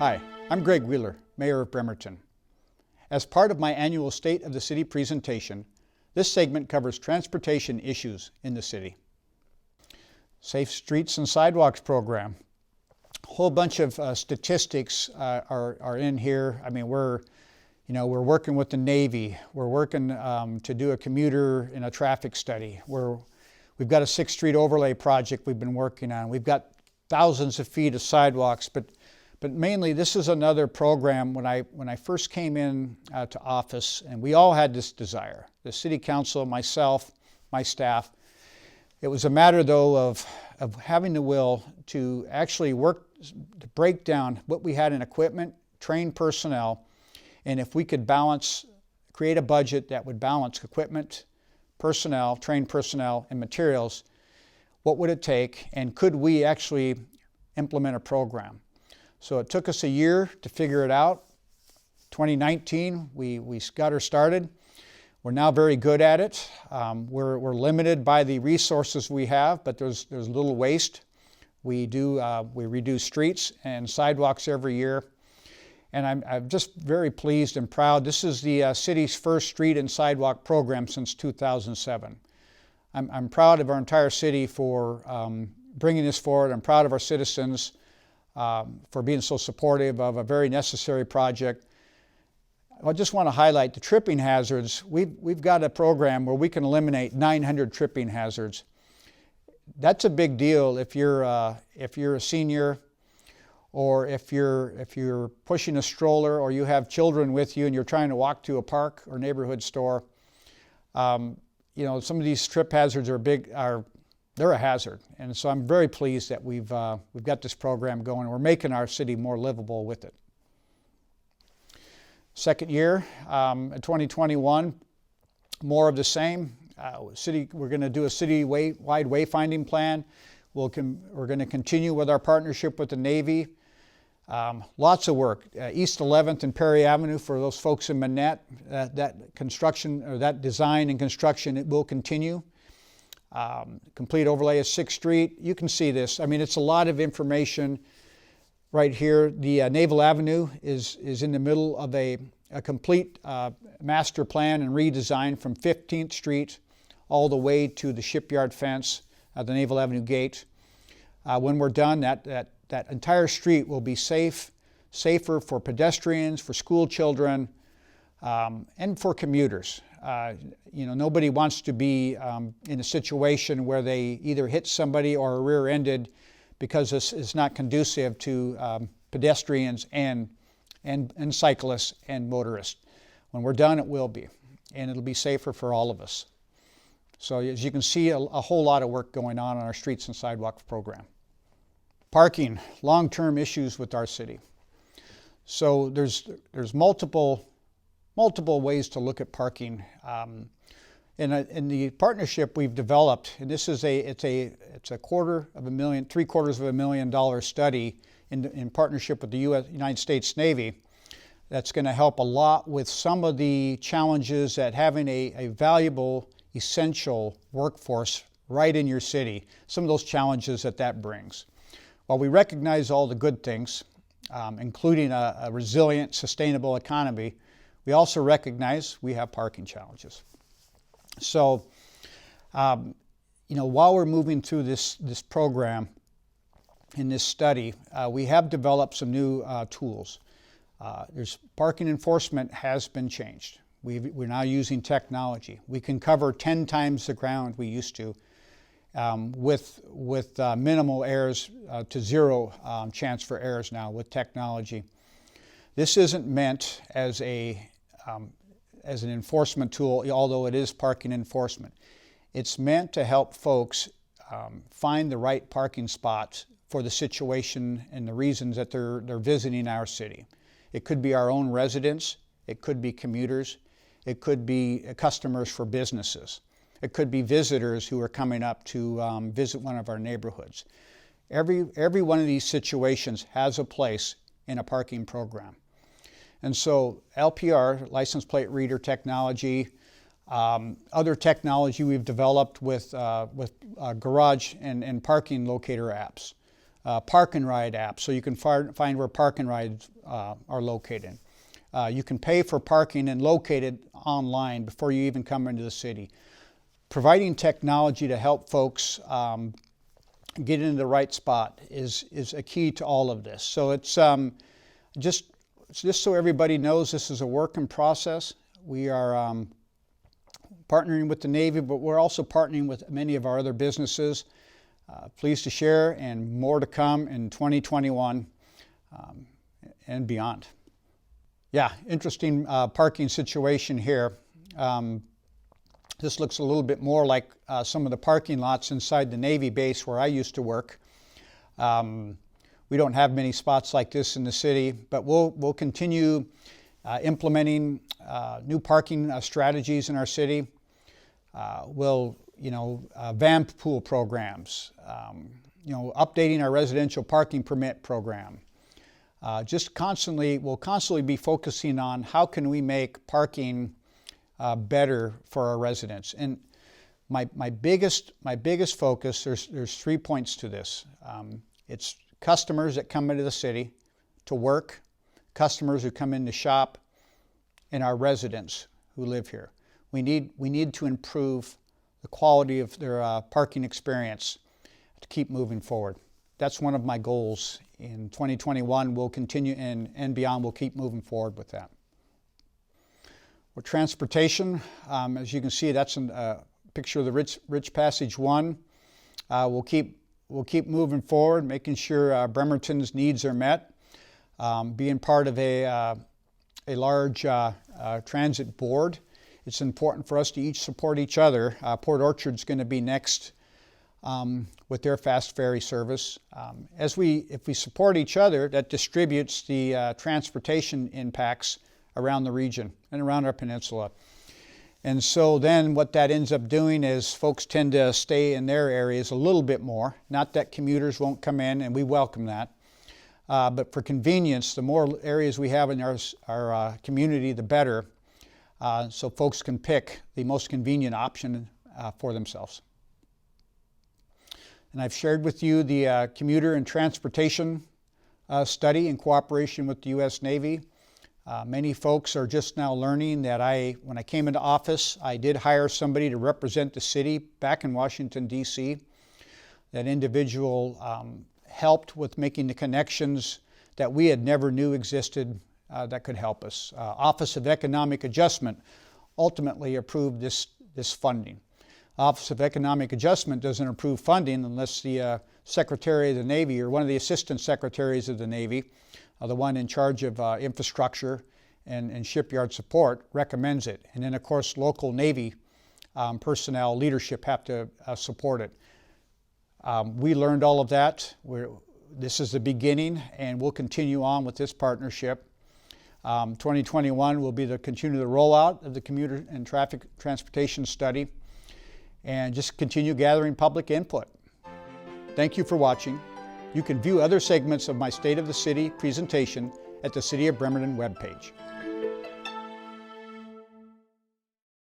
Hi, I'm Greg Wheeler, Mayor of Bremerton. As part of my annual State of the City presentation, this segment covers transportation issues in the city. Safe Streets and Sidewalks program. A whole bunch of statistics are in here. I mean, we're working with the Navy. We're working to do a commuter and a traffic study. We've got a 6th Street overlay project we've been working on. We've got thousands of feet of sidewalks, but mainly this is another program. When I first came in to office, and we all had this desire, the City Council, myself, my staff. It was a matter though of having the will to actually work to break down what we had in equipment, train personnel, and if we could create a budget that would balance equipment, personnel, trained personnel, and materials, what would it take, and could we actually implement a program? So it took us a year to figure it out. 2019, we got her started. We're now very good at it. We're limited by the resources we have, but there's little waste. We redo streets and sidewalks every year. And I'm just very pleased and proud. This is the city's first street and sidewalk program since 2007. I'm proud of our entire city for bringing this forward. I'm proud of our citizens for being so supportive of a very necessary project. I just want to highlight the tripping hazards. We've got a program where we can eliminate 900 tripping hazards. That's a big deal if you're a senior, or if you're pushing a stroller, or you have children with you and you're trying to walk to a park or neighborhood store. Some of these trip hazards they're a hazard, and so I'm very pleased that we've got this program going. We're making our city more livable with it. Second year, in 2021, more of the same. We're going to do a city-wide wayfinding plan. We're going to continue with our partnership with the Navy. Lots of work. East 11th and Perry Avenue for those folks in Manette. That construction, or that design and construction, it will continue. Complete overlay of 6th Street. You can see this. I mean, it's a lot of information right here. The Naval Avenue is in the middle of a complete master plan and redesign from 15th Street all the way to the shipyard fence, the Naval Avenue gate. When we're done, that entire street will be safer for pedestrians, for school children, and for commuters. Nobody wants to be in a situation where they either hit somebody or are rear-ended because this is not conducive to pedestrians and cyclists and motorists. When we're done, it will be, and it'll be safer for all of us. So as you can see, a whole lot of work going on our Streets and Sidewalks program. Parking, long-term issues with our city. So there's multiple ways to look at parking. In the partnership we've developed, and this is it's a $750,000 study in partnership with the United States Navy, that's going to help a lot with some of the challenges that having a valuable, essential workforce right in your city, some of those challenges that brings. While we recognize all the good things, including a resilient, sustainable economy, we also recognize we have parking challenges. So, while we're moving through this program, in this study, we have developed some new tools. Parking enforcement has been changed. We're now using technology. We can cover 10 times the ground we used to with minimal errors to zero chance for errors now with technology. This isn't meant as an enforcement tool, although it is parking enforcement. It's meant to help folks find the right parking spots for the situation and the reasons that they're visiting our city. It could be our own residents, it could be commuters, it could be customers for businesses. It could be visitors who are coming up to visit one of our neighborhoods. Every one of these situations has a place in a parking program. And so LPR, license plate reader technology, other technology we've developed with garage and parking locator apps. Park and Ride app, so you can find where park and rides are located. You can pay for parking and locate it online before you even come into the city. Providing technology to help folks get into the right spot is a key to all of this. So it's just so everybody knows, this is a work in process. We are partnering with the Navy, but we're also partnering with many of our other businesses. Pleased to share, and more to come in 2021 and beyond. Yeah, interesting parking situation here. This looks a little bit more like some of the parking lots inside the Navy base where I used to work. We don't have many spots like this in the city, but we'll continue implementing new parking strategies in our city. Van pool programs, updating our residential parking permit program. We'll constantly be focusing on how can we make parking better for our residents. And my biggest focus, there's 3 points to this. It's customers that come into the city to work, customers who come in to shop, and our residents who live here. We need to improve the quality of their parking experience to keep moving forward. That's one of my goals in 2021. We'll continue, and beyond, we'll keep moving forward with that. With transportation, as you can see, that's a picture of the Rich Passage 1. We'll keep moving forward, making sure Bremerton's needs are met. Being part of a large transit board, it's important for us to each support each other. Port Orchard's going to be next with their fast ferry service. If we support each other, that distributes the transportation impacts around the region and around our peninsula. And so then what that ends up doing is folks tend to stay in their areas a little bit more. Not that commuters won't come in, and we welcome that. But for convenience, the more areas we have in our community, the better. So folks can pick the most convenient option for themselves. And I've shared with you the commuter and transportation study in cooperation with the U.S. Navy. Many folks are just now learning that when I came into office, I did hire somebody to represent the city back in Washington, D.C. That individual helped with making the connections that we had never knew existed that could help us. Office of Economic Adjustment ultimately approved this funding. Office of Economic Adjustment doesn't approve funding unless the Secretary of the Navy or one of the Assistant Secretaries of the Navy, the one in charge of infrastructure and shipyard support, recommends it. And then, of course, local Navy personnel leadership have to support it. We learned all of that. This is the beginning, and we'll continue on with this partnership. 2021 will be continue the rollout of the commuter and traffic transportation study, and just continue gathering public input. Thank you for watching. You can view other segments of my State of the City presentation at the City of Bremerton webpage.